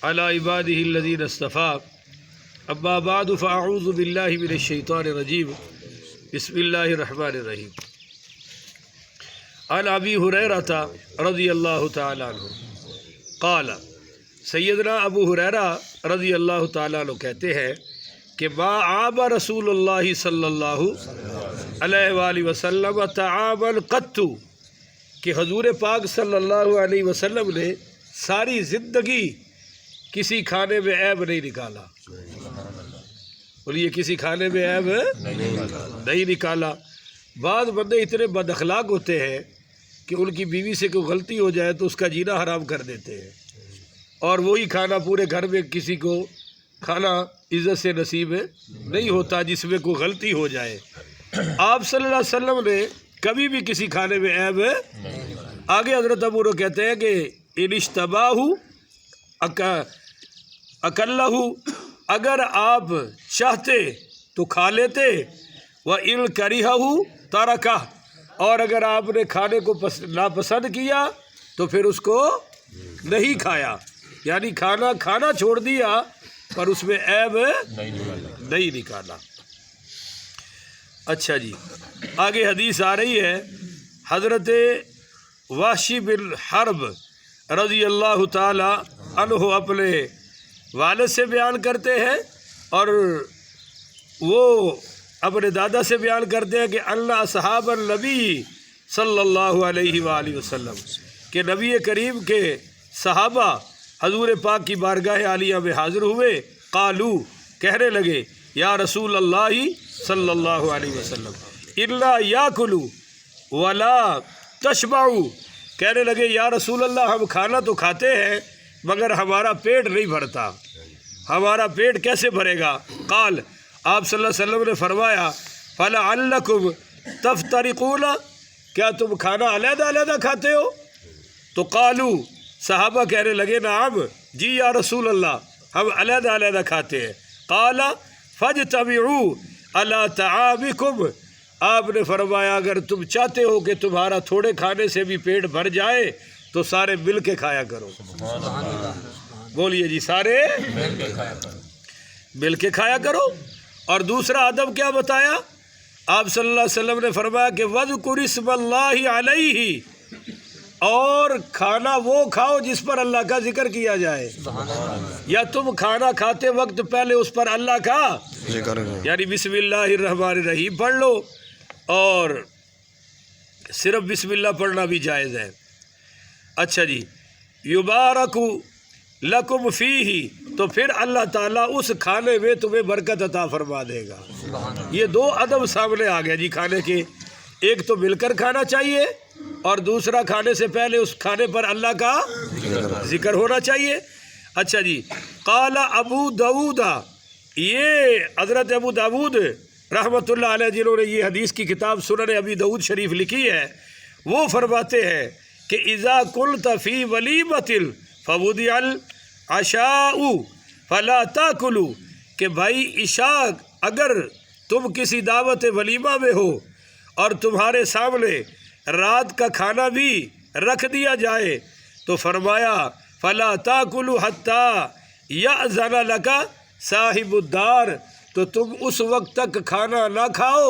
علی عبادہ الذین اصطفیٰ اما بعد فاعوذ باللہ من الشیطان الرجیم بسم اللہ الرحمن الرحیم عن ابی ہریرہ رضی اللہ تعالیٰ عنہ قال سیدنا ابو ہریرہ رضی اللہ تعالیٰ عنہ کہتے ہیں کہ ما عاب رسول اللہ صلی اللہ علیہ وآلہ وسلم طعاما قط، کہ حضور پاک صلی اللہ علیہ وسلم نے ساری زندگی کسی کھانے میں عیب نہیں نکالا. بولیے کسی کھانے میں عیب نہیں نکالا. بعض بندے اتنے بد اخلاق ہوتے ہیں کہ ان کی بیوی سے کوئی غلطی ہو جائے تو اس کا جینا حرام کر دیتے ہیں، اور وہی کھانا پورے گھر میں کسی کو کھانا عزت سے نصیب نہیں ہوتا جس میں کوئی غلطی ہو جائے. آپ صلی اللہ علیہ وسلم نے کبھی بھی کسی کھانے میں عیب. آگے حضرت ابو ہریرہ کہتے ہیں کہ ان اشتباہ اکلہ، اگر آپ چاہتے تو کھا لیتے، وَإِن كَرِهَهُ تَرَكَهُ، اور اگر آپ نے کھانے کو ناپسند کیا تو پھر اس کو نہیں کھایا، یعنی کھانا چھوڑ دیا پر اس میں عیب نہیں نکالا. اچھا جی، آگے حدیث آ رہی ہے. حضرت وحشی بن حرب رضی اللہ تعالی عنہ اپنے والد سے بیان کرتے ہیں اور وہ اپنے دادا سے بیان کرتے ہیں کہ اللہ اصحاب النبی صلی اللہ علیہ وآلہ وسلم، کہ نبی کریم کے صحابہ حضور پاک کی بارگاہ عالیہ میں حاضر ہوئے. قالو، کہنے لگے، یا رسول اللہ صلی اللہ علیہ وسلم الا یاکلوا ولا تشبعوا، کہنے لگے یا رسول اللہ ہم کھانا تو کھاتے ہیں مگر ہمارا پیٹ نہیں بھرتا، ہمارا پیٹ کیسے بھرے گا؟ قال، آپ صلی اللہ علیہ وسلم نے فرمایا فلعلکم تفترقون، کیا تم کھانا علیحدہ علیحدہ کھاتے ہو؟ تو قالو، صحابہ کہنے لگے نعم، جی یا رسول اللہ ہم علیحدہ علیحدہ کھاتے ہیں. قال فاجتمعوا علی طعامکم، آپ نے فرمایا اگر تم چاہتے ہو کہ تمہارا تھوڑے کھانے سے بھی پیٹ بھر جائے تو سارے مل کے کھایا کرو. بولیے جی، سارے مل کے کھایا کرو. اور دوسرا ادب کیا بتایا آپ صلی اللہ علیہ وسلم نے؟ فرمایا کہ وَاذْكُرِ اسْمَ اللَّهِ عَلَيْهِ، اور کھانا وہ کھاؤ جس پر اللہ کا ذکر کیا جائے. یا تم کھانا کھاتے وقت پہلے اس پر اللہ کا ذکر، یعنی بسم اللہ الرحمن الرحیم پڑھ لو، اور صرف بسم اللہ پڑھنا بھی جائز ہے. اچھا جی، یبارک لکم فیہ، تو پھر اللہ تعالیٰ اس کھانے میں تمہیں برکت عطا فرما دے گا. یہ دو ادب سامنے آ گیا جی کھانے کے. ایک تو مل کر کھانا چاہیے، اور دوسرا کھانے سے پہلے اس کھانے پر اللہ کا ذکر ہونا چاہیے. اچھا جی، قال ابو داود، یہ حضرت ابو داود رحمۃ اللہ علیہ جنہوں نے یہ حدیث کی کتاب سنن ابی داود شریف لکھی ہے، وہ فرماتے ہیں کہ اذا قلت فی ولیمۃ فوضع العشاء فلا تاکلوا، کہ بھائی عشاء اگر تم کسی دعوت ولیمہ میں ہو اور تمہارے سامنے رات کا کھانا بھی رکھ دیا جائے تو فرمایا فلا تاکلوا حتی یأذن لک صاحب الدار، تو تم اس وقت تک کھانا نہ کھاؤ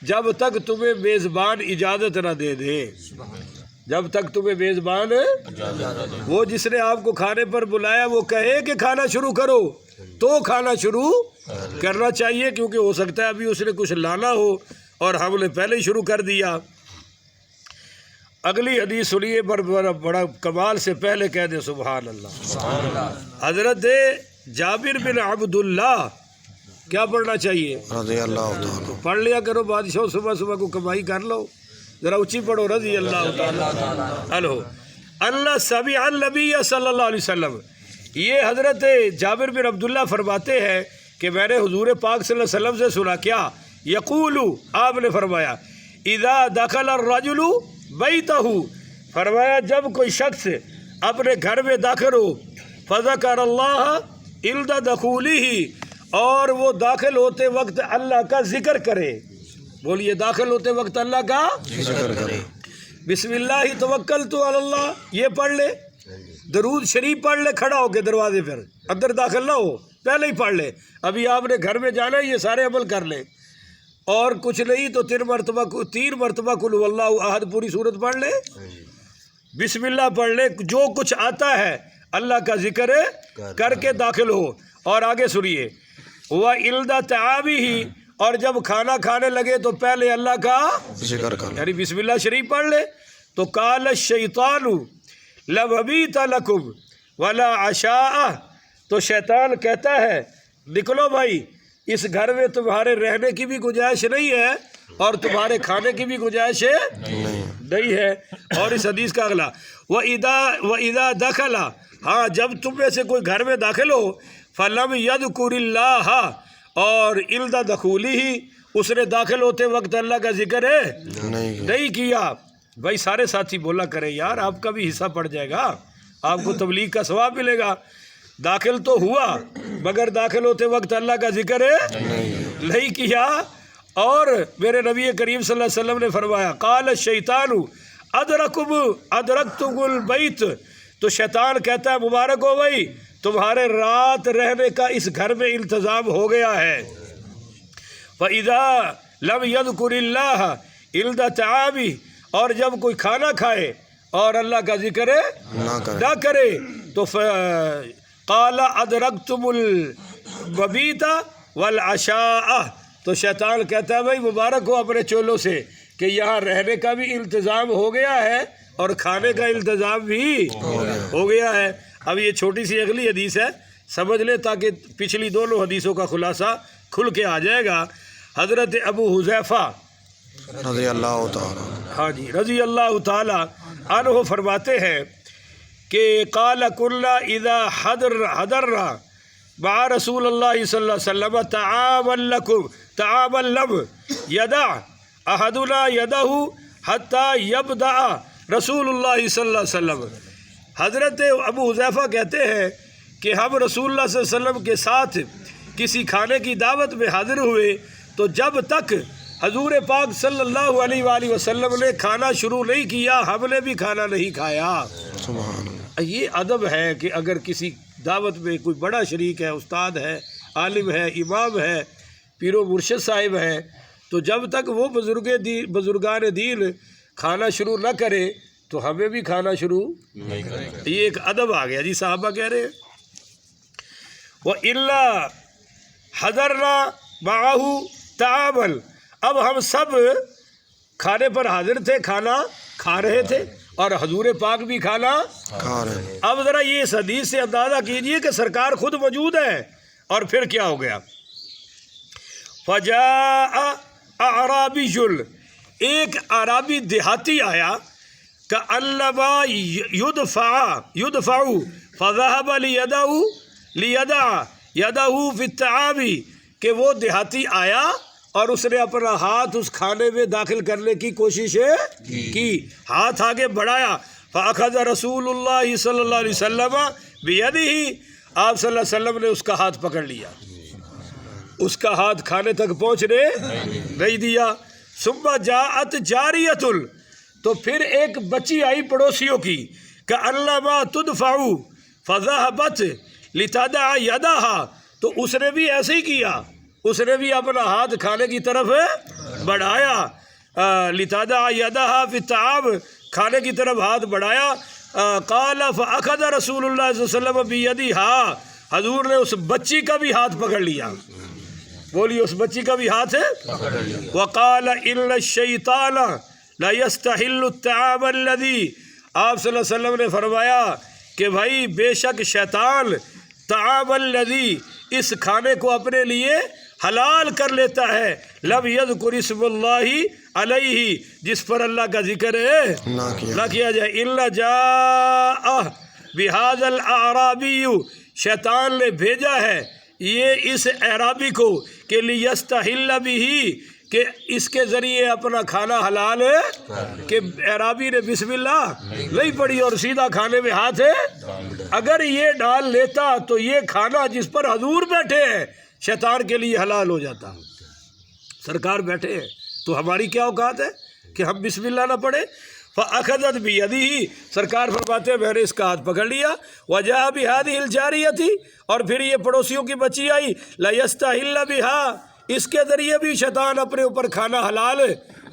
جب تک تمہیں میزبان اجازت نہ دے دے. جب تک تمہیں میزبان، وہ جس نے آپ کو کھانے پر بلایا وہ کہے کہ کھانا شروع کرو تو کھانا شروع کرنا چاہیے، کیونکہ ہو سکتا ہے ابھی اس نے کچھ لانا ہو اور ہم نے پہلے ہی شروع کر دیا. اگلی حدیث سنیے، بڑا کمال سے پہلے کہہ دیں سبحان اللہ. حضرت جابر بن عبداللہ، کیا پڑھنا چاہیے؟ رضی اللہ تعالیٰ. پڑھ لیا کرو بادشاہ، صبح صبح کو کمائی کر لو، ذرا اونچی پڑھو. رضی اللہ تعالیٰ عنہ اللہ سمع النبی صلی اللہ علیہ وسلم، یہ حضرت جابر بن عبداللہ فرماتے ہیں کہ میں نے حضور پاک صلی اللہ علیہ وسلم سے سنا، کیا یقول، آپ نے فرمایا اذا دخل الرجل بیتہ، فرمایا جب کوئی شخص اپنے گھر میں داخل ہو، فذکر اللہ عند دخولہ، اور وہ داخل ہوتے وقت اللہ کا ذکر کرے. بولیے داخل ہوتے وقت اللہ کا ذکر کرے. بسم اللہ توکلت علی اللہ، یہ پڑھ لے. درود شریف پڑھ لے کھڑا ہو کے دروازے پر، اندر داخل نہ ہو، پہلے ہی پڑھ لے. ابھی آپ نے گھر میں جانا ہے، یہ سارے عمل کر لیں. اور کچھ نہیں تو 3 مرتبہ قل هو اللہ احد پوری صورت پڑھ لے، بسم اللہ پڑھ لے، جو کچھ آتا ہے اللہ کا ذکر کر کے داخل ہو. اور آگے سنیے، وَإِلْدَ تَعَابِهِ، اور جب کھانا کھانے لگے تو پہلے اللہ کا ذکر کر. یعنی بسم اللہ شریف پڑھ لے. تو قال الشیطان لَمَبِيتَ لَكُمْ وَلَا عَشَاءَ، تو شیطان کہتا ہے نکلو بھائی، اس گھر میں تمہارے رہنے کی بھی گنجائش نہیں ہے اور تمہارے کھانے کی بھی گنجائش نہیں ہے. اور اس حدیث کا اگلا، وَإِذَا دَخَلَ، ہاں جب تم میں سے کوئی گھر میں داخل ہو، فَلَمْ يَذْكُرِ اللَّهَ، اور عِلْدَ دَخُولِهِ، اس نے داخل ہوتے وقت اللہ کا ذکر نہیں کیا. بھائی سارے ساتھی بولا کریں یار، آپ کا بھی حصہ پڑ جائے گا، آپ کو تبلیغ کا ثواب ملے گا. داخل تو ہوا مگر داخل ہوتے وقت اللہ کا ذکر نہیں کیا. اور میرے نبی کریم صلی اللہ علیہ وسلم نے فرمایا، قال الشیطان ادرکتم البیت، تو شیطان کہتا ہے مبارک ہو بھائی، تمہارے رات رہنے کا اس گھر میں التزام ہو گیا ہے. فَإِذَا لَمْ يَذْكُرِ اللَّهَ إِلْدَ تَعَابِهِ، اور جب کوئی کھانا کھائے اور اللہ کا ذکر نہ کرے تو قال ادرکتم المبیت والعشاء، تو شیطان کہتا ہے بھائی مبارک ہو اپنے چولوں سے کہ یہاں رہنے کا بھی انتظام ہو گیا ہے اور کھانے کا انتظام بھی ہو گیا ہے. اب یہ چھوٹی سی اگلی حدیث ہے، سمجھ لے تاکہ پچھلی دونوں حدیثوں کا خلاصہ کھل کے آ جائے گا. حضرت ابو حذیفہ رضی اللہ تعالیٰ، ہاں جی رضی اللہ تعالی عنہ فرماتے ہیں کہ قال كنا اذا حضرنا مع رسول اللہ صلی اللہ علیہ وسلم تعاما لم يدع احدنا يده حتى يبدأ رسول اللہ صلی اللہ علیہ وسلم. حضرت ابو حذیفہ کہتے ہیں کہ ہم رسول اللہ صلی اللہ علیہ وسلم کے ساتھ کسی کھانے کی دعوت میں حاضر ہوئے تو جب تک حضور پاک صلی اللہ علیہ وآلہ وسلم نے کھانا شروع نہیں کیا ہم نے بھی کھانا نہیں کھایا. سبحان اللہ. یہ ادب ہے کہ اگر کسی دعوت میں کوئی بڑا شریک ہے، استاد ہے، عالم ہے، امام ہے، پیر و مرشد صاحب ہے، تو جب تک وہ بزرگان دین کھانا شروع نہ کرے تو ہمیں بھی کھانا شروع نہیں کریں. یہ ایک ادب آ گیا جی. صحابہ کہہ رہے ہیں وَإِلَّا حَضَرْنَا مَعَهُ تَعَامًا، اب ہم سب کھانے پر حاضر تھے، کھانا کھا رہے تھے اور حضور پاک بھی کھانا کھا رہے ہیں. اب ذرا یہ اس حدیث سے اندازہ کیجئے کہ سرکار خود موجود ہے اور پھر کیا ہو گیا. فجاء اعرابی، ایک اعرابی دیہاتی آیا، کأنما یدفع فذهب لیدع یدہ فی الطعام، کہ وہ دیہاتی آیا اور اس نے اپنا ہاتھ اس کھانے میں داخل کرنے کی کوشش کی، ہاتھ آگے بڑھایا. فاخذ رسول اللہ صلی اللہ علیہ وسلم بیدہ، آپ صلی اللہ علیہ وسلم نے اس کا ہاتھ پکڑ لیا، اس کا ہاتھ کھانے تک پہنچنے نہیں دیا. ثم جاءت جاریۃ، تو پھر ایک بچی آئی پڑوسیوں کی، کأنما تدفع فذهبت لتدع یدہا، تو اس نے بھی ایسے ہی کیا، اس نے بھی اپنا ہاتھ کھانے کی طرف بڑھایا، لتدع یدہا فی الطعام، کھانے کی طرف ہاتھ بڑھایا. قال فاخذ رسول اللہ صلی اللہ علیہ وسلم بیدہا، حضور نے اس بچی کا بھی ہاتھ پکڑ لیا. بولیے اس بچی کا بھی ہاتھ پکڑ لیا. وقال ان الشیطان لا یستحل الطعام الذی، آپ صلی اللہ علیہ وسلم نے فرمایا کہ بھائی بے شک شیطان طعام الذی، اس کھانے کو اپنے لیے حلال کر لیتا ہے، لم یذکر اسم اللہ علیہ، جس پر اللہ کا ذکر نہ کیا جائے. الا جاء بهذا الاعرابی، شیطان نے بھیجا ہے یہ اس اعرابی کو کہ لیستحل بہ، کہ اس کے ذریعے اپنا کھانا حلال ہے، کہ اعرابی نے بسم اللہ نہیں پڑھی اور سیدھا کھانے میں ہاتھ ہے. اگر یہ ڈال لیتا تو یہ کھانا جس پر حضور بیٹھے ہیں شیطان کے لیے حلال ہو جاتا. سرکار بیٹھے ہیں تو ہماری کیا اوقات ہے کہ ہم بسم اللہ نہ پڑھیں. فأخذت بیدہ، سرکار فرماتے ہیں میں نے اس کا ہاتھ پکڑ لیا، وجاء بہذہ الجاریۃ، اور پھر یہ پڑوسیوں کی بچی آئی، لیستحل بہا، اس کے ذریعے بھی شیطان اپنے اوپر کھانا حلال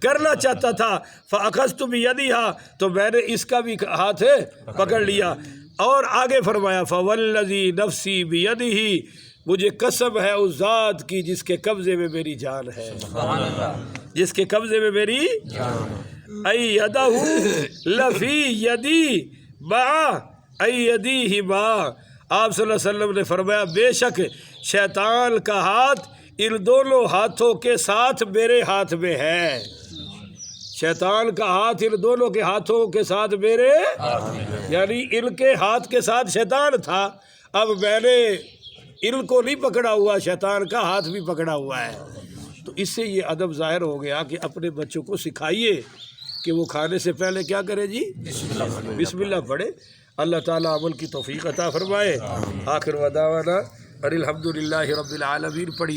کرنا چاہتا تھا، فأخذت بیدہا، تو میں نے اس کا بھی ہاتھ پکڑ لیا، اور آگے فرمایا فوالذی نفسی بیدہ، مجھے قسم ہے اس ذات کی جس کے قبضے میں میری جان ہے، جس کے قبضے میں میری ایدہ لفی یدی مع ایدیہ مع، آپ صلی اللہ علیہ وسلم نے فرمایا بے شک شیطان کا ہاتھ ان دونوں ہاتھوں کے ساتھ میرے ہاتھ میں ہے، شیطان کا ہاتھ ان دونوں کے ہاتھوں کے ساتھ میرے، یعنی ان کے ہاتھ کے ساتھ شیطان تھا، اب میں نے ان کو نہیں پکڑا ہوا، شیطان کا ہاتھ بھی پکڑا ہوا ہے۔ تو اس سے یہ ادب ظاہر ہو گیا کہ اپنے بچوں کو سکھائیے کہ وہ کھانے سے پہلے کیا کرے جی، بسم اللہ پڑھے۔ اللہ تعالیٰ عمل کی توفیق عطا فرمائے۔ آخر ودعوانا ان الحمد للہ رب العالمین پڑھی۔